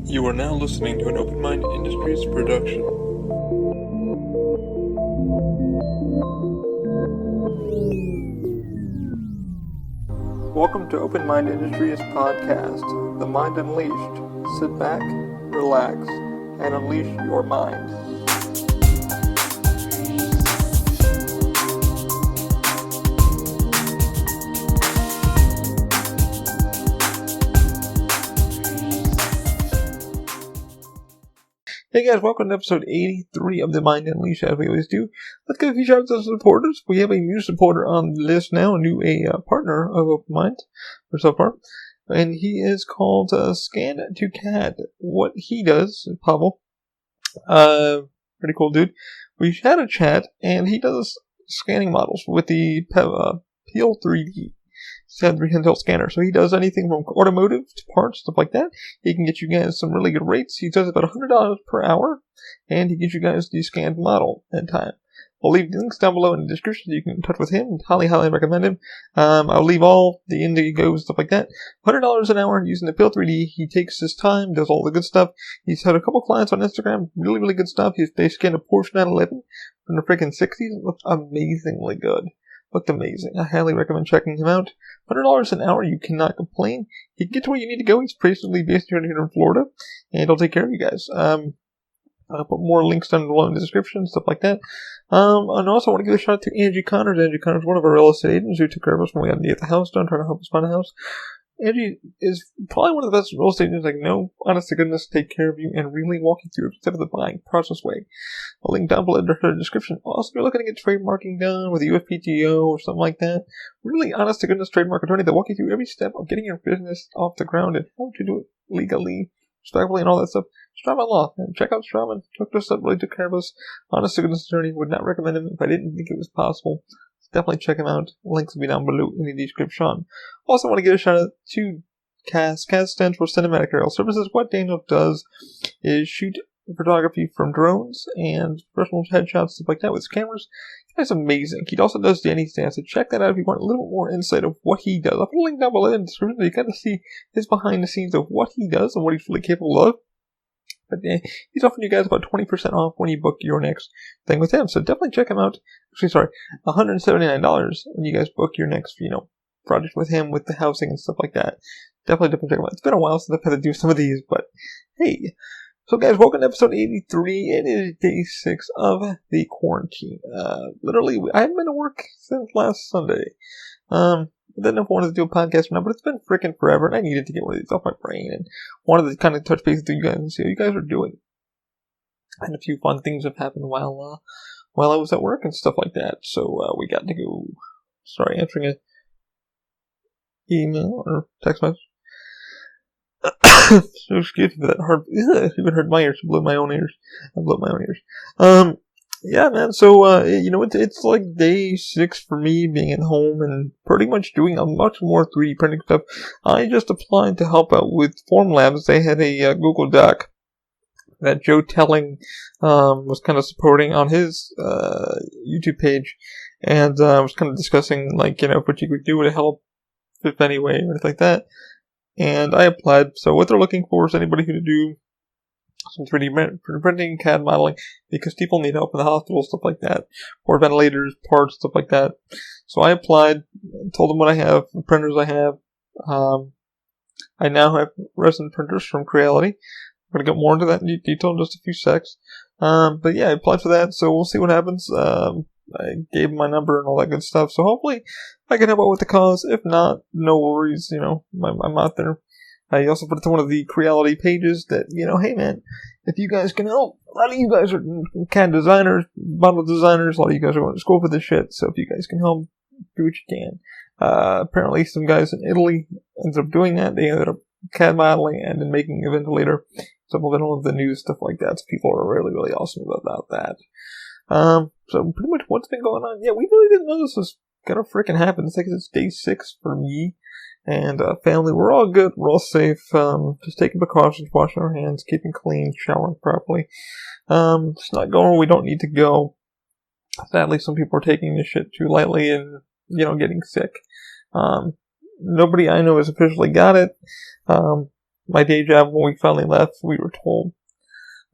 You are now listening to an Open Mind Industries production. Welcome to Open Mind Industries podcast, The Mind Unleashed. Sit back, relax, and unleash your mind. Hey guys, welcome to episode 83 of The Mind Unleashed, as we always do. Let's give a few shout outs to supporters. We have a new supporter on the list now, a partner of Open Mind, for so far. And he is called SCAN to CAD. What he does, Pavel, pretty cool dude. We had a chat, and he does scanning models with the Peel 3D. He's got a handheld scanner, so he does anything from automotive to parts, stuff like that. He can get you guys some really good rates. He does about $100 per hour, and he gets you guys the scanned model at time. I'll leave the links down below in the description so you can get in touch with him. Highly recommend him. I'll leave all the Indigo stuff like that. $100 an hour using the Peel 3D. He takes his time, does all the good stuff. He's had a couple clients on Instagram, really good stuff. They scanned a Porsche 911 from the freaking 60s. It looked amazingly good. Looked amazing. I highly recommend checking him out. $100 an hour, you cannot complain. He can get to where you need to go. He's basically based here in Florida, and he'll take care of you guys. I'll put more links down below in the description, stuff like that. And also I want to give a shout out to Angie Connors. Angie Connors, one of our real estate agents who took care of us when we had to get the house done, trying to help us find a house. Angie is probably one of the best real estate agents I know, honest to goodness, take care of you and really walk you through every step of the buying process way. I'll link down below in the description. Also, if you're looking to get trademarking done with a UFPTO or something like that, really honest to goodness trademark attorney that walk you through every step of getting your business off the ground and how to do it legally, respectfully, and all that stuff. Strauman Law, and check out Strauman. Took us up, really took care of us. Honest to goodness attorney, would not recommend him if I didn't think it was possible. Definitely check him out. Links will be down below in the description. Also, I want to give a shout out to CAS. CAS stands for Cinematic Aerial Services. What Daniel does is shoot photography from drones and professional headshots, stuff like that, with cameras. That's amazing. He also does Danny Stamps, so check that out if you want a little more insight of what he does. I'll put a link down below in the description so you kind of see his behind the scenes of what he does and what he's really capable of. But he's offering you guys about 20% off when you book your next thing with him. So definitely check him out. Actually, sorry, $179 when you guys book your next, project with him, with the housing and stuff like that. Definitely check him out. It's been a while since I've had to do some of these, but hey. So guys, welcome to episode 83. It is day 6 of the quarantine. Literally, I haven't been to work since last Sunday. I didn't know if I wanted to do a podcast or not, but it's been freaking forever, and I needed to get one of these off my brain, and wanted to kind of touch base with you guys and see how you guys are doing. And a few fun things have happened while I was at work and stuff like that. So we got to go. Answering an email or text message. So excuse me for that hard. Ugh, even hurt my ears. Blew my own ears. I blew my own ears. Yeah, man. So, it's like day 6 for me being at home and pretty much doing a much more 3D printing stuff. I just applied to help out with Formlabs. They had a Google Doc that Joe Telling was kind of supporting on his YouTube page, and was kind of discussing what you could do to help, if any way, or anything like that. And I applied. So what they're looking for is anybody who to do some 3D printing, CAD modeling, because people need help in the hospital, stuff like that, or ventilators, parts, stuff like that. So I applied, told them what I have, the printers I have. I now have resin printers from Creality. I'm going to get more into that in detail in just a few secs. But yeah, I applied for that, so we'll see what happens. I gave my number and all that good stuff, so hopefully I can help out with the cause. If not, no worries, I'm out there. I also put it to one of the Creality pages that, hey man, if you guys can help, a lot of you guys are CAD designers, model designers, a lot of you guys are going to school for this shit, so if you guys can help, do what you can. Apparently some guys in Italy ended up doing that. They ended up CAD modeling and then making a ventilator, supplemental of the news, stuff like that, so people are really awesome about that. So pretty much what's been going on, yeah, we really didn't know this was gonna freaking happen. It's like it's day 6 for me and family. We're all good, we're all safe, just taking precautions, washing our hands, keeping clean, showering properly, just not going where we don't need to go. Sadly, some people are taking this shit too lightly and, getting sick. Nobody I know has officially got it. my day job, when we finally left, we were told,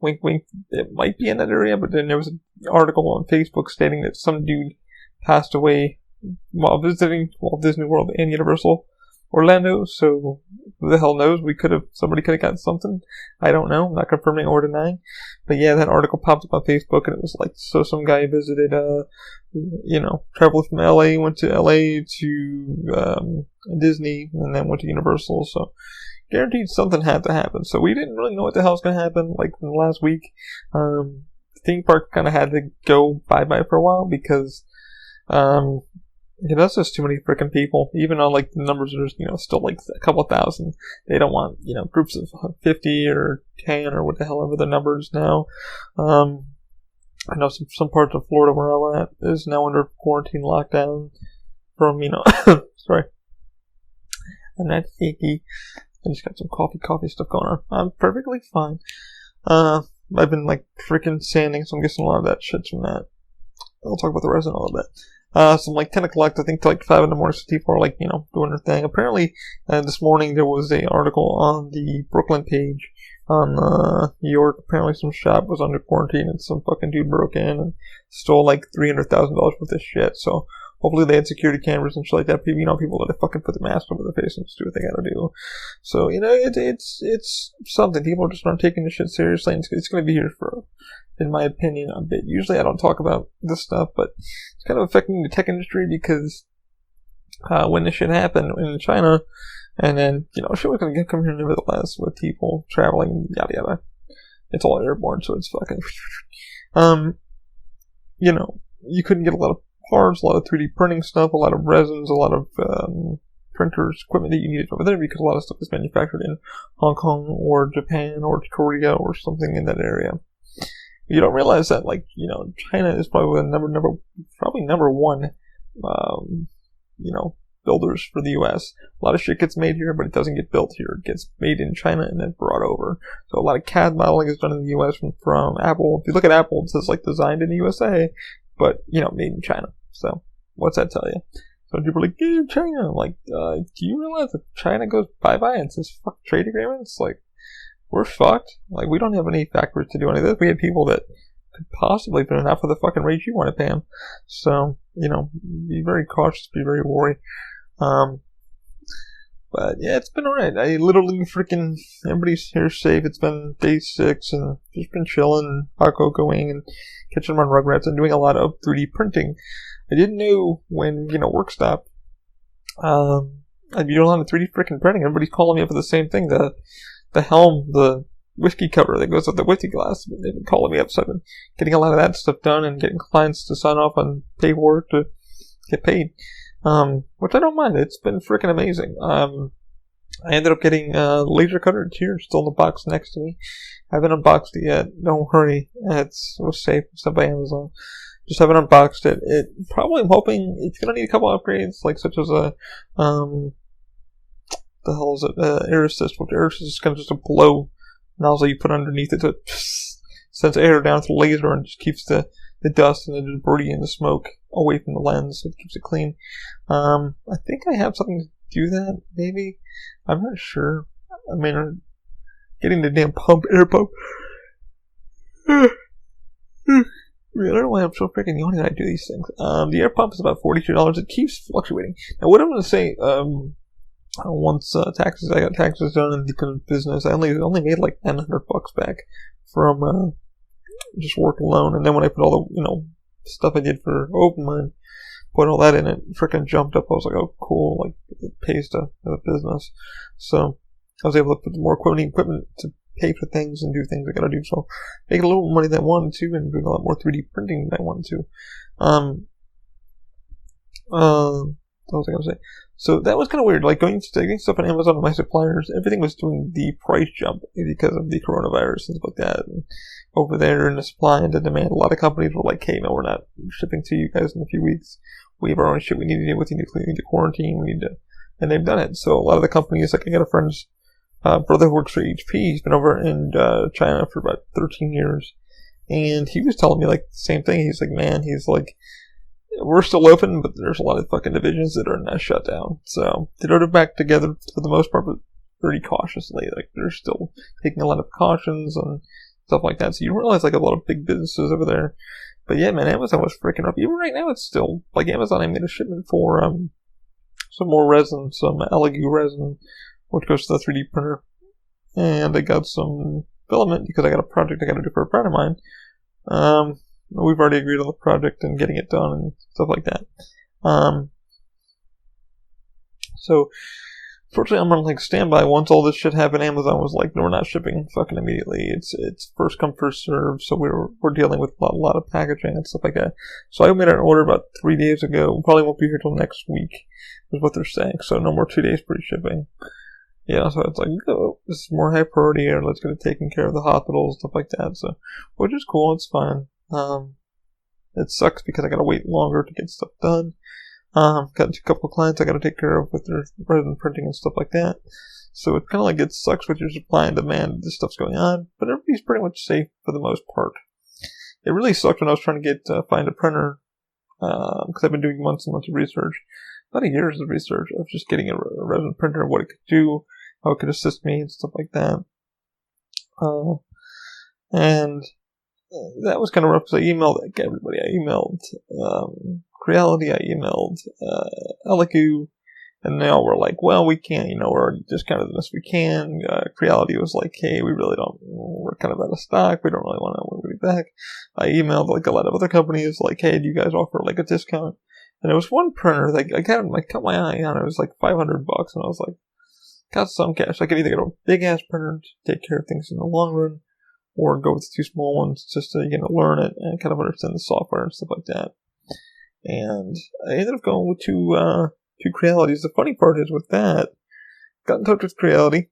wink wink, it might be in that area, but then there was an article on Facebook stating that some dude passed away while visiting Walt Disney World and Universal Orlando, so who the hell knows, somebody could have gotten something, I don't know, I'm not confirming or denying, but yeah, that article popped up on Facebook, and it was like, so some guy visited, traveled from LA, went to LA to, Disney, and then went to Universal, so guaranteed something had to happen, so we didn't really know what the hell's gonna happen, like, in the last week. The theme park kinda had to go bye-bye for a while, because, that's just too many freaking people. Even on, like, the numbers are, still, like, a couple thousand. They don't want, groups of 50 or 10 or what the hell ever the number is now. I know some parts of Florida where I'm at is now under quarantine lockdown from, sorry. I'm not shaky. I just got some coffee stuff going on. I'm perfectly fine. I've been, like, freaking sanding, so I'm guessing a lot of that shit's from that. I'll talk about the rest in a little bit. So like 10 o'clock, I think, to like 5 in the morning, so people are like, doing their thing. Apparently, this morning there was a article on the Brooklyn page on, New York. Apparently some shop was under quarantine and some fucking dude broke in and stole like $300,000 worth of shit. So hopefully they had security cameras and shit like that. People that fucking put the mask over their face and just do what they gotta do. So, it's something. People just aren't taking this shit seriously, and it's gonna be here for, in my opinion, a bit. Usually I don't talk about this stuff, but it's kind of affecting the tech industry because when this shit happened in China, and then, shit was going to come here nevertheless with people traveling, yada yada. It's all airborne, so it's fucking... you couldn't get a lot of parts, a lot of 3D printing stuff, a lot of resins, a lot of printers, equipment that you needed over there because a lot of stuff is manufactured in Hong Kong or Japan or Korea or something in that area. You don't realize that, China is probably number one, builders for the U.S. A lot of shit gets made here, but it doesn't get built here. It gets made in China and then brought over. So a lot of CAD modeling is done in the U.S. from Apple. If you look at Apple, it says, designed in the USA, but, made in China. So, what's that tell you? So people are like, yeah, China. I'm like, do you realize that China goes bye-bye and says, fuck trade agreements? We're fucked. We don't have any factories to do any of this. We have people that could possibly put enough for the fucking rate you want to pay them. So, be very cautious, be very wary. But yeah, it's been alright. I literally everybody's here safe. It's been day 6 and just been chilling, hot cocoaing and catching them on Rugrats and doing a lot of 3D printing. I didn't know when, work stopped. I'd be doing a lot of 3D freaking printing. Everybody's calling me up for the same thing. The helm, the whiskey cover that goes with the whiskey glass. They've been calling me up, so I've been getting a lot of that stuff done and getting clients to sign off on paperwork to get paid. Which I don't mind. It's been freaking amazing. I ended up getting a laser cutter. It's here, still in the box next to me. I haven't unboxed it yet. Don't worry. It was safe. It's up by Amazon. Just haven't unboxed it. I'm hoping it's gonna need a couple upgrades, such as a, the hell is it? Air assist. Which air assist is kind of just a blow nozzle you put underneath it to sends air down to the laser and just keeps the dust and the debris and the smoke away from the lens, so it keeps it clean. I think I have something to do that, maybe. I'm not sure. I mean, getting the damn air pump. I don't know why I'm so freaking yawning when I do these things. The air pump is about $42. It keeps fluctuating. Now, what I'm going to say, once I got taxes done in the business, I only made like $900 back from just work alone. And then when I put all the stuff I did for OpenMind, put all that in, it freaking jumped up. I was like, oh, cool, it pays to have a business. So I was able to put more equipment to pay for things and do things I gotta do. So make a little more money than I wanted to, and doing a lot more 3D printing than I wanted to. What was I gonna say? So that was kind of weird. Getting stuff on Amazon with my suppliers, everything was doing the price jump because of the coronavirus and stuff like that. And over there in the supply and the demand, a lot of companies were like, hey, no, we're not shipping to you guys in a few weeks. We have our own shit we need to do with you. We need to quarantine. And they've done it. So a lot of the companies, I got a friend's brother who works for HP. He's been over in China for about 13 years. And he was telling me the same thing. He's like, man, we're still open, but there's a lot of fucking divisions that are not shut down. So they're back together for the most part, but pretty cautiously. Like, they're still taking a lot of precautions and stuff like that. So you realize, like, a lot of big businesses over there. But yeah, man, Amazon was freaking up. Even right now, it's still, like, Amazon, I made a shipment for, some more resin, some LD2R resin, which goes to the 3D printer. And I got some filament because I got a project I got to do for a friend of mine. We've already agreed on the project and getting it done and stuff like that. So, fortunately, I'm on, like, standby. Once all this shit happened, Amazon was like, no, we're not shipping fucking immediately. It's first come, first serve, so we're dealing with a lot of packaging and stuff like that. So I made an order about 3 days ago. Probably won't be here till next week, is what they're saying. So no more 2 days free shipping. Yeah, so it's like, oh, this is more high priority, or let's get it taken care of the hospitals, stuff like that. So, which is cool, it's fine. It sucks because I gotta wait longer to get stuff done. Got a couple of clients I gotta take care of with their resin printing and stuff like that. So it kind of like, it sucks with your supply and demand. This stuff's going on, but everybody's pretty much safe for the most part. It really sucked when I was trying to get, find a printer, because I've been doing months and months of research. About a year's of research of just getting a resin printer, what it could do, how it could assist me and stuff like that. And that was kind of rough because I emailed everybody. I emailed Creality, I emailed LD2R, and they all were like, well, we can't, we're discounting the best we can. Creality was like, hey, we're kind of out of stock, we don't really want to be back. I emailed like a lot of other companies like, hey, do you guys offer like a discount? And there was one printer that I caught my eye on. It was like $500, and I was like, got some cash. I could either get a big ass printer to take care of things in the long run, or go with the 2 small ones just to learn it and kind of understand the software and stuff like that. And I ended up going with two Crealities. The funny part is with that, got in touch with Creality,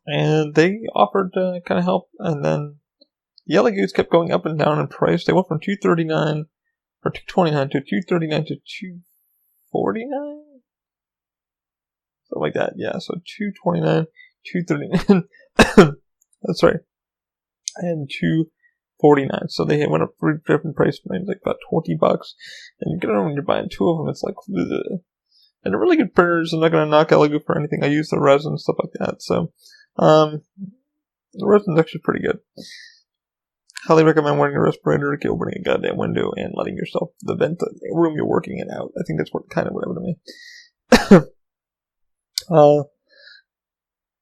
and they offered to kind of help. And then the LD2Rs kept going up and down in price. They went from $239 or $229 to $239 to $249. Something like that, yeah. So $229, $239, that's right, and $249. So they went up 3 different price points, like about $20. And you get it when you're buying 2 of them. It's like, ugh. And they're really good printers. I'm not gonna knock LD2R for anything. I use the resin and stuff like that. So, the resin's actually pretty good. Highly recommend wearing a respirator, opening a goddamn window, and letting yourself the room you're working in out. I think that's what happened to me.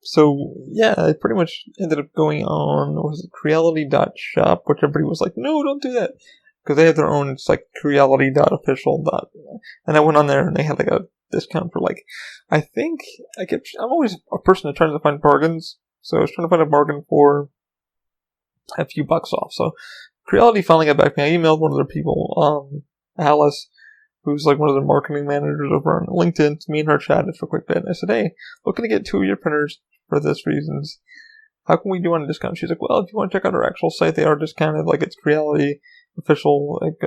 So, yeah, I pretty much ended up going on, Creality.shop, which everybody was like, no, don't do that. Because they have their own, it's like Creality.official. And I went on there and they had like a discount for like, I'm always a person that tries to find bargains. So I was trying to find a bargain for a few bucks off. So Creality finally got back to me. I emailed one of their people, Alice, who's like one of the marketing managers over on LinkedIn. To me and her chatted for a quick bit. And I said, hey, looking to get 2 of your printers for this reasons. How can we do on a discount? She's like, well, if you want to check out our actual site, they are discounted. Like, it's Creality official, like,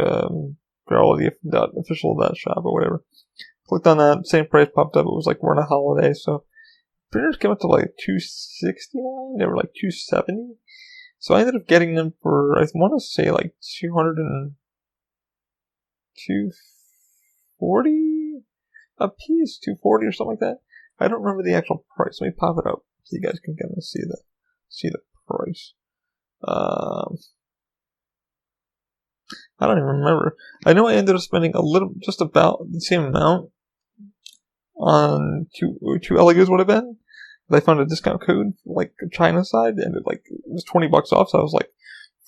Creality.official.shop or whatever. Clicked on that, same price popped up. It was like, we're on a holiday, so printers came up to like $269. They were like $270. So I ended up getting them for, I want to say like $240 a piece, $240 or something like that. I don't remember the actual price. Let me pop it up so you guys can kind of see the price. I don't even remember. I know I ended up spending just about the same amount on two LD2Rs would have been. I found a discount code for like the China side, and it was $20 off. So I was like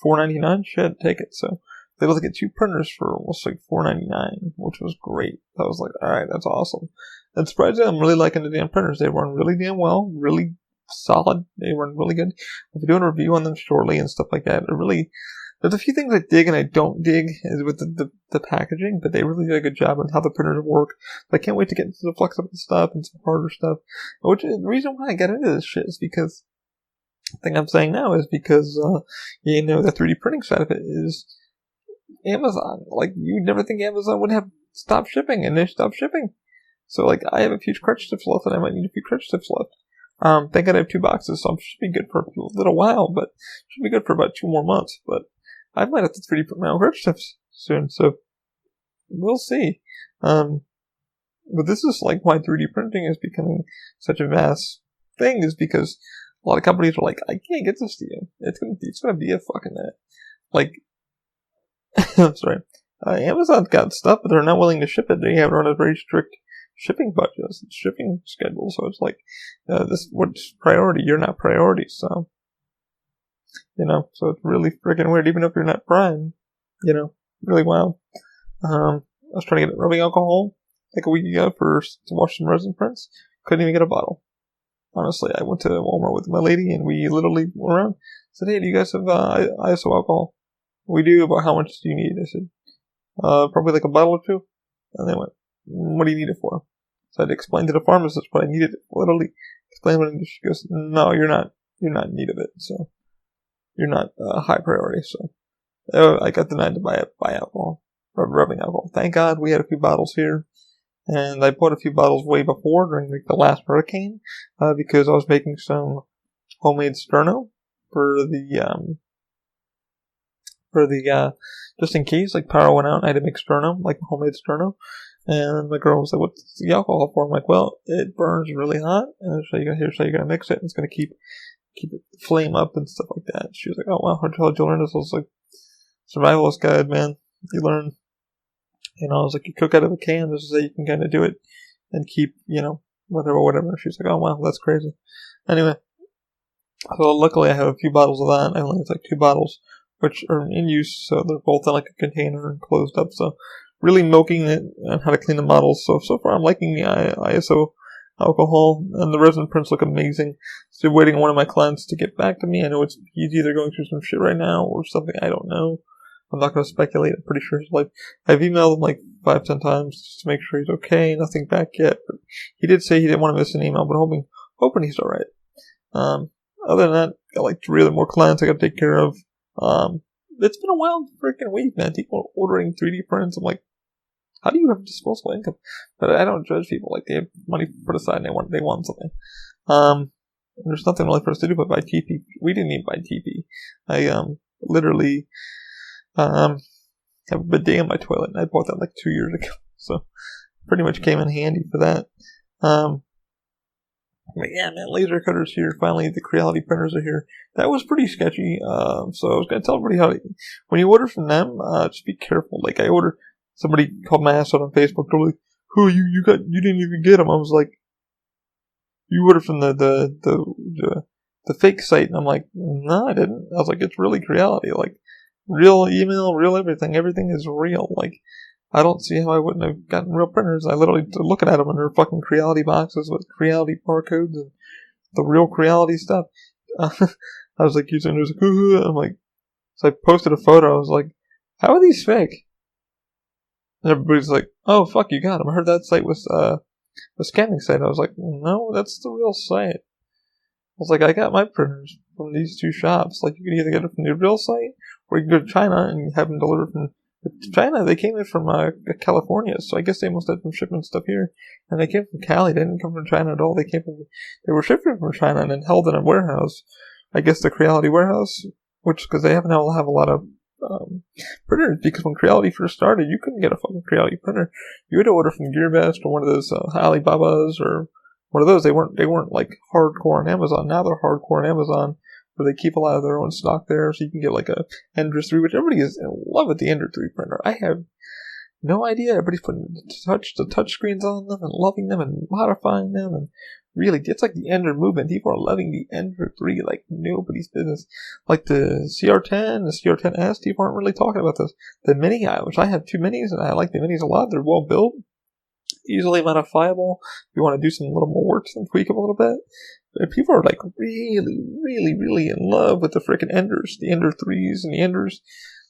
$4.99. Shit, take it. So they were able to get 2 printers for almost like $4.99, which was great. I was like, all right, that's awesome. And surprisingly, I'm really liking the damn printers. They run really damn well, really solid. They run really good. I'll be doing a review on them shortly and stuff like that. There's a few things I dig and I don't dig is with the packaging, but they really do a good job on how the printers work. So I can't wait to get into the flexible stuff and some harder stuff. Which is the reason why I got into this shit is because the thing I'm saying now is because the 3D printing side of it is Amazon. Like, you'd never think Amazon would have stopped shipping, and they stopped shipping. So like, I have a few crutch tips left, and I might need a few crutch tips left. Thank God I have 2 boxes, so it should be good for a little while, but should be good for about 2 more months. But I might have to 3D print my own crutch tips soon, so we'll see. But this is like why 3D printing is becoming such a vast thing, is because a lot of companies are like, I can't get this to you. It's gonna be a fucking like. I'm sorry. Amazon's got stuff, but they're not willing to ship it. They have run a very strict shipping budgets and shipping schedule. So it's like, this what's priority? You're not priority. So, so it's really freaking weird. Even if you're not Prime, really wild. I was trying to get rubbing alcohol like a week ago to wash some resin prints. Couldn't even get a bottle. Honestly, I went to Walmart with my lady and we literally went around. Said, hey, do you guys have ISO alcohol? We do. About how much do you need? I said, probably like a bottle or two. And they went, what do you need it for? So I had to explain to the pharmacist what I needed. Literally explain what I needed. She goes, no, you're not in need of it. So you're not high priority. So I got denied to buy alcohol, rubbing alcohol. Thank God we had a few bottles here. And I bought a few bottles way before, during like the last hurricane, because I was making some homemade sterno for the just in case, like, power went out and I had to make sterno, like homemade sterno. And my girl was like, what's the alcohol for? I'm like, well, it burns really hot, and here's how you're gonna mix it, and it's gonna keep it flame up and stuff like that. She was like, oh wow, how did you learn this? I was like, survivalist guide, man. You learn. I was like, you cook out of a can, this is how you can kind of do it and keep, whatever. She's like, oh wow, that's crazy. Anyway, so luckily I have a few bottles of that. I only have like 2 bottles, which are in use, so they're both in like a container and closed up. So really milking it and how to clean the bottles. So far I'm liking the ISO alcohol, and the resin prints look amazing. Still waiting on one of my clients to get back to me. I know he's either going through some shit right now or something, I don't know. I'm not going to speculate. I'm pretty sure his life. I've emailed him like 5-10 times just to make sure he's okay. Nothing back yet. But he did say he didn't want to miss an email, but hoping he's alright. Other than that, got like 3 other more clients I got to take care of. It's been a wild freaking week, man. People ordering 3D prints. I'm like, how do you have disposable income? But I don't judge people. Like, they have money put aside and they want something. There's nothing really for us to do but buy TP. We didn't even buy TP. I literally have a bidet in my toilet, and I bought that like 2 years ago, so pretty much came in handy for that. But yeah, man, laser cutters here. Finally, the Creality printers are here. That was pretty sketchy. So I was gonna tell everybody when you order from them, just be careful. Like, somebody called my ass out on Facebook. They're like, "Who you didn't even get them?" I was like, "You ordered from the fake site," and I'm like, "No, I didn't." I was like, "It's really Creality, like." Real email, real everything. Everything is real. Like, I don't see how I wouldn't have gotten real printers. I literally looking at them in their fucking Creality boxes with Creality barcodes and the real Creality stuff. I was like, using it, I'm like, so I posted a photo. I was like, how are these fake? And everybody's like, oh fuck, you got them. I heard that site was a scamming site. I was like, no, that's the real site. I was like, I got my printers from these 2 shops. Like, you can either get it from the real site, or you can go to China and have them delivered from China. They came in from California, so I guess they must have been shipping stuff here. And they came from Cali. They didn't come from China at all. They were shipped from China and then held in a warehouse. I guess the Creality warehouse, because they have a lot of printers. Because when Creality first started, you couldn't get a fucking Creality printer. You had to order from GearBest or one of those Alibabas or one of those. They weren't like hardcore on Amazon. Now they're hardcore on Amazon, where they keep a lot of their own stock there, so you can get like a Enders 3, which everybody is in love with the Ender 3 printer. I have no idea. Everybody's putting the touch screens on them and loving them and modifying them, and really, it's like the Ender movement. People are loving the Ender 3 like nobody's business. Like the CR10, the CR10S, people aren't really talking about this. The Mini, which I have 2 Minis, and I like the Minis a lot. They're well built, easily modifiable. If you want to do some little more work and tweak them a little bit. But people are like really, really, really in love with the freaking Enders, the Ender 3s and the Enders.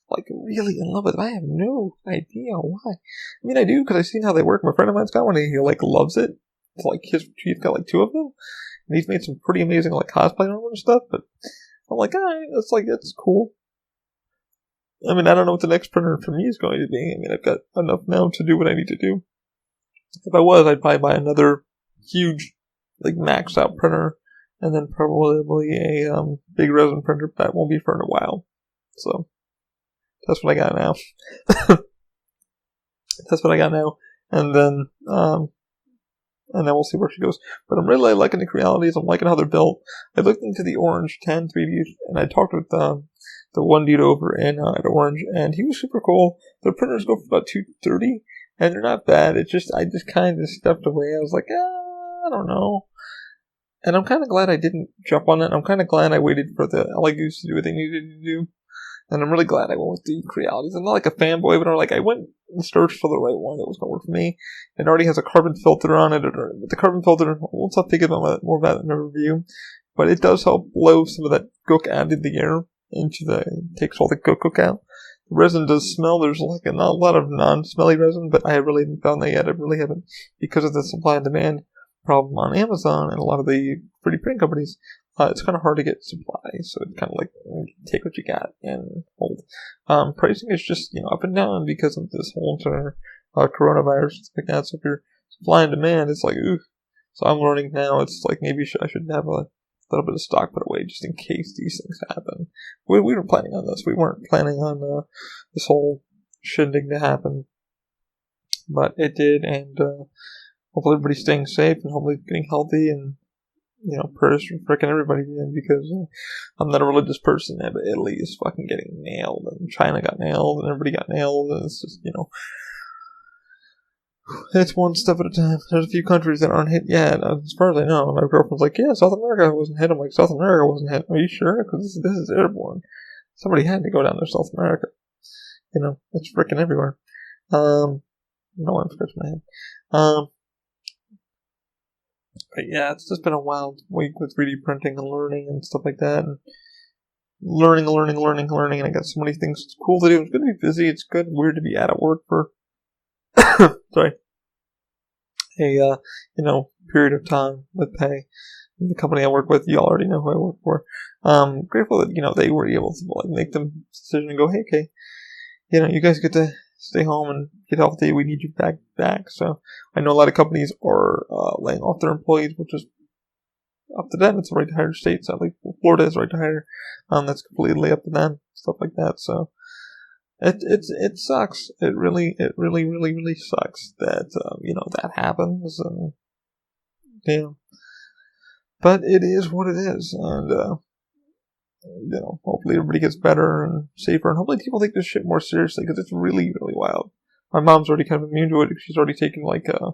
Like, really in love with them. I have no idea why. I mean, I do, because I've seen how they work. My friend of mine's got one, and he like loves it. It's like he's got like 2 of them, and he's made some pretty amazing like cosplay on them and stuff. But I'm like, alright, it's cool. I mean, I don't know what the next printer for me is going to be. I mean, I've got enough now to do what I need to do. If I was, I'd probably buy another huge, like, maxed out printer, and then probably a big resin printer, but that won't be for a while. So, that's what I got now. That's what I got now. And then, and then we'll see where she goes. But I'm really liking the Crealities. I'm liking how they're built. I looked into the Orange 10 3D, and I talked with the one dude over in at Orange, and he was super cool. Their printers go for about $230, and they're not bad. It's just I just kind of stepped away. I was like, I don't know. And I'm kind of glad I didn't jump on it. I'm kind of glad I waited for the LA Goose to do what they needed to do. And I'm really glad I went with the Crealities. I'm not like a fanboy, but I went and searched for the right one that was going to work for me. It already has a carbon filter on it. The carbon filter, we'll talk more about it in a review. But it does help blow some of that gook out of the air takes all the gook out. The resin does smell. There's like not a lot of non-smelly resin, but I really haven't found that yet. I really haven't, because of the supply and demand problem on Amazon and a lot of the 3D print companies. It's kind of hard to get supply, so it's kind of like take what you got and hold. Pricing is just up and down because of this whole entire coronavirus and stuff like that. So if you're supply and demand, it's like ooh. So I'm learning now. It's like maybe I should have a little bit of stock put away just in case these things happen. We were planning on this. We weren't planning on this whole shindig to happen, but it did, and hopefully everybody's staying safe and hopefully getting healthy and. Prayers for freaking everybody, because I'm not a religious person, but Italy is fucking getting nailed, and China got nailed, and everybody got nailed, and it's just, it's one step at a time. There's a few countries that aren't hit yet, as far as I know. My girlfriend's like, yeah, South America wasn't hit. I'm like, South America wasn't hit. Are you sure? Because this is airborne. Somebody had to go down to South America. It's freaking everywhere. No one scratched my head. But yeah, it's just been a wild week with 3D printing and learning and stuff like that. And learning. And I got so many things cool to do. It's good to be busy. It's good. Weird to be out of work for, sorry, a, period of time with pay. The company I work with, you already know who I work for. Grateful that, they were able to make the decision and go, hey, okay, you guys get to stay home and get healthy. We need you back. So I know a lot of companies are laying off their employees, which is up to them. It's a right to hire state. So like Florida is right to hire. That's completely up to them. Stuff like that. So it sucks. It really sucks that that happens, and but it is what it is, and hopefully everybody gets better and safer, and hopefully people take this shit more seriously, because it's really wild. My mom's already kind of immune to it. She's already taken the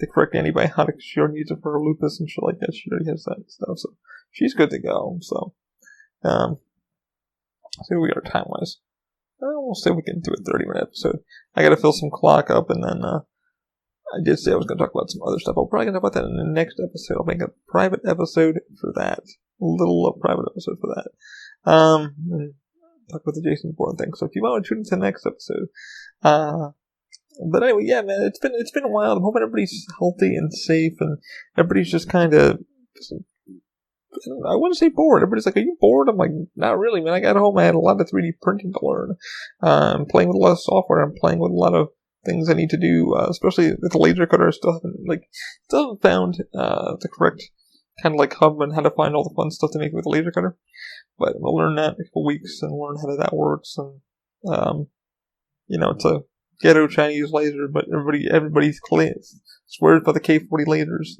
correct antibiotics. She already needs it for her lupus and shit like that. She already has that stuff, so she's good to go. So, see where we are time wise. We'll see if we can do a 30-minute episode. I gotta fill some clock up, and then I did say I was gonna talk about some other stuff. I'll probably gonna talk about that in the next episode. I'll make a private episode for that. Private episode for that. Talk about the Jason Bourne thing. So if you want to tune into the next episode, but anyway, yeah, man, it's been a while. I'm hoping everybody's healthy and safe, and everybody's just kind of, I wouldn't say bored. Everybody's like, are you bored? I'm like, not really, man. I got home. I had a lot of 3D printing to learn. I'm playing with a lot of software. I'm playing with a lot of things I need to do, especially with the laser cutter. I still haven't found the correct kind of hub and how to find all the fun stuff to make with the laser cutter. But I'll learn that in a couple weeks and learn how that works. And, it's a ghetto Chinese laser, but everybody's swears by the K40 lasers.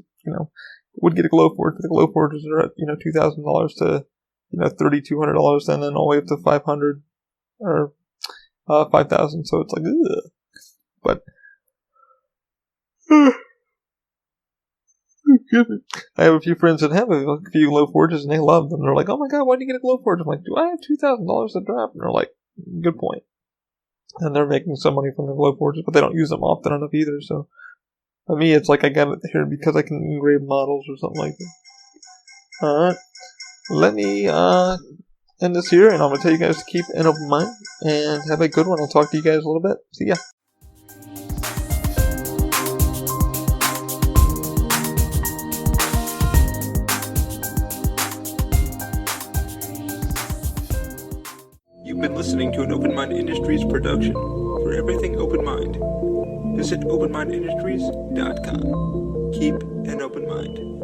Would get a Glowforge, but the Glowforges are at, $2,000 to, $3,200, and then all the way up to $500 or $5,000. So it's like, ugh. But I have a few friends that have a few Glowforges, and they love them. They're like, oh my god, why did you get a Glowforge? I'm like, do I have $2,000 to drop? And they're like, good point. And they're making some money from the Glowforges, but they don't use them often enough either. So for me, it's like I got it here because I can engrave models or something like that. Alright. Let me end this here, and I'm going to tell you guys to keep an open mind and have a good one. I'll talk to you guys a little bit. See ya. You've been listening to an Open Mind Industries production. For everything Open Mind, visit openmindindustries.com. Keep an open mind.